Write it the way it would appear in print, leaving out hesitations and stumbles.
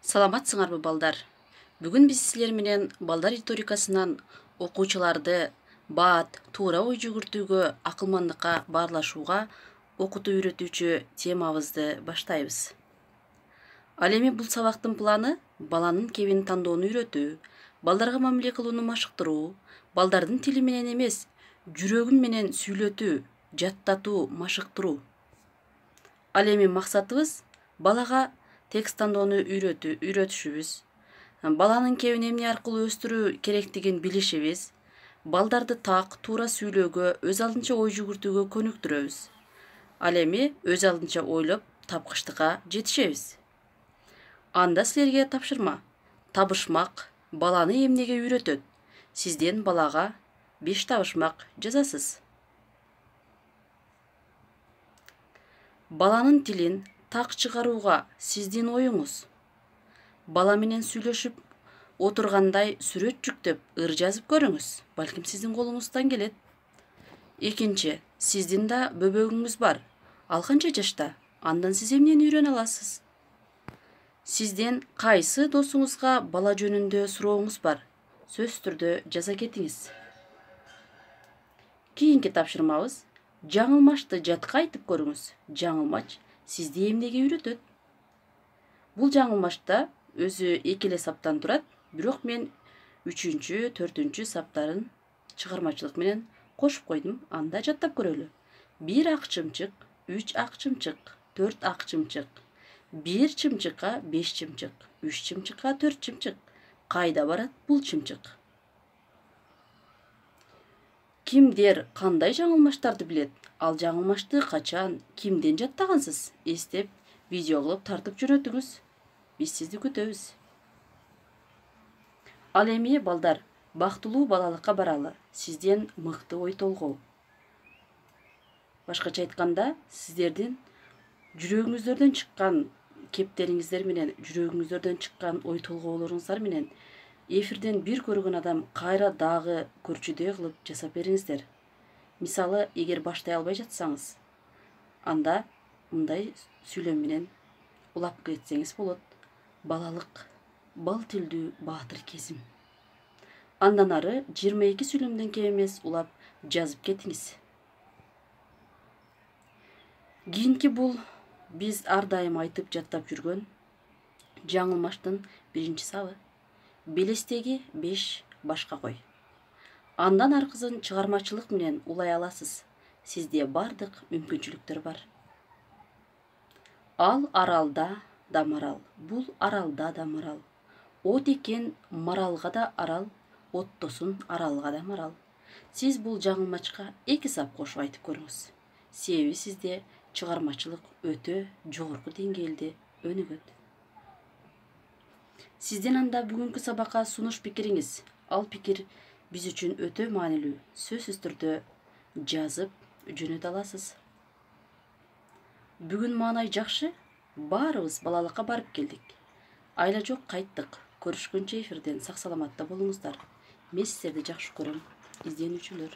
Саламатсыңарбы балдар? Бүгін біз силер менен балдар риторикасынан окуучуларды баат, туура ой жүгүртүүгө, акылмандыкка баарлашууга окутуу үйрөтүүчү темабызды баштайбыз. Ал эми бул сабактын планы баланын кебин тандоону үйрөтүү, балдарга мамиле кылууну машыктыруу, балдардын тили менен эмес, жүрөгүм менен сүйлөтүү, жаттатуу, машыктыруу. Ал эми максатыбыз балага текст тандоону үйрөтүшүбүз, баланын кебин эмне аркылуу өстүрүү керектигин билишибиз, балдарды так, туура сүйлөөгө, өз алдынча ой жүгүртүүгө көнүктүрөбүз. Ал эми өз алдынча ойлоп, тапкычтыкка жетишебиз. Анда силерге тапшырма: табышмак баланы эмнеге үйрөтөт? Сизден балага 5 табышмак жазасыз. Баланын тилин так чыгарууга сиздин оюңуз. Бала менен сүйлөшүп отургандай сүрөт жүктөп, ыр жазып көрүңүз. Балким сиздин колуңуздан келет. Экинчи, сиздин да бөбөгүңүз бар. Ал канча жашта? Андан сиз эмнени үйрөнө аласыз? Сизден кайсы досуңузга бала жөнүндө сурооңуз бар? Сөзсүз түрдө жаза кетиңиз. Кийинки тапшырмабыз: жаңылмашты жатка айтып көрүңүз. Жаңылмач сизди эмнеге үйрөтөт? Бул жаңылмашта өзү эки эле саптан турат, бирок мен 3-чү, 4-чү саптарын чыгармачылык менен кошуп койдум. Анда жаттап көрөлү. 1 ак чымчык, 3 ак чымчык, 4 ак чымчык, 1 чымчыкка 5 чымчык, 3 чымчыкка 4 чымчык. Кайда барат бул чымчык? Кимдер кандай жаңылмаштарды билет? Ал жаңылмашты качан, кимден жаттагансыз? Эстеп, видео кылып тартып жөнөтүңүз. Биз сизди күтөбүз. Ал эми балдар, бактылуу балалыкка баралы. Сизден мыкты ой толгоо. Башкача айтканда, сиздердин жүрөгүңүздөрдөн чыккан кептериңиздер менен, жүрөгүңүздөрдөн чыккан ой толгоолоруңуздар менен эфирден бир көргөн адам кайра дагы көрчүдөй кылып жасап бериңиздер. Мисалы, эгер баштай албай жатсаңыз, анда мындай сүйлөм менен улап кетсеңиз болот. Балалык, бал тилдүү баатыр кезим. Андан ары 22 сүйлөмдөн кем эмес улап жазып кетиңиз. Кийинки бул биз ар дайым айтып жаттап жүргөн жаңылмаштын 1-чи сабы. Белестеги 5 башка кой. Андан аркысын чыгармачылык менен улай аласыз. Сизде бардык мүмкүнчүлүктөр бар. Ал аралда да марал, бул аралда да марал. От экен маралга да арал, оттосун аралга да марал. Сиз бул жаңылмачка 2 сап кошуп айтып көрүңүз. Себеби сизде чыгармачылык өтө жогорку деңгээлде өнүгөт. Сизден анда бүгүнкү сабакка сунуш пикириңиз. Ал пикир биз үчүн өтө маанилүү. Сөзсүз түрдө жазып жөнөтө аласыз. Бүгүн маанай жакшы, баарыбыз балалыкка барып келдик. Айла жок, кайттык. Көрүшкөнчө эфирден сак саламатта болуңуздар. Мен сиздерди жакшы көрөм, изденүүчүлөр.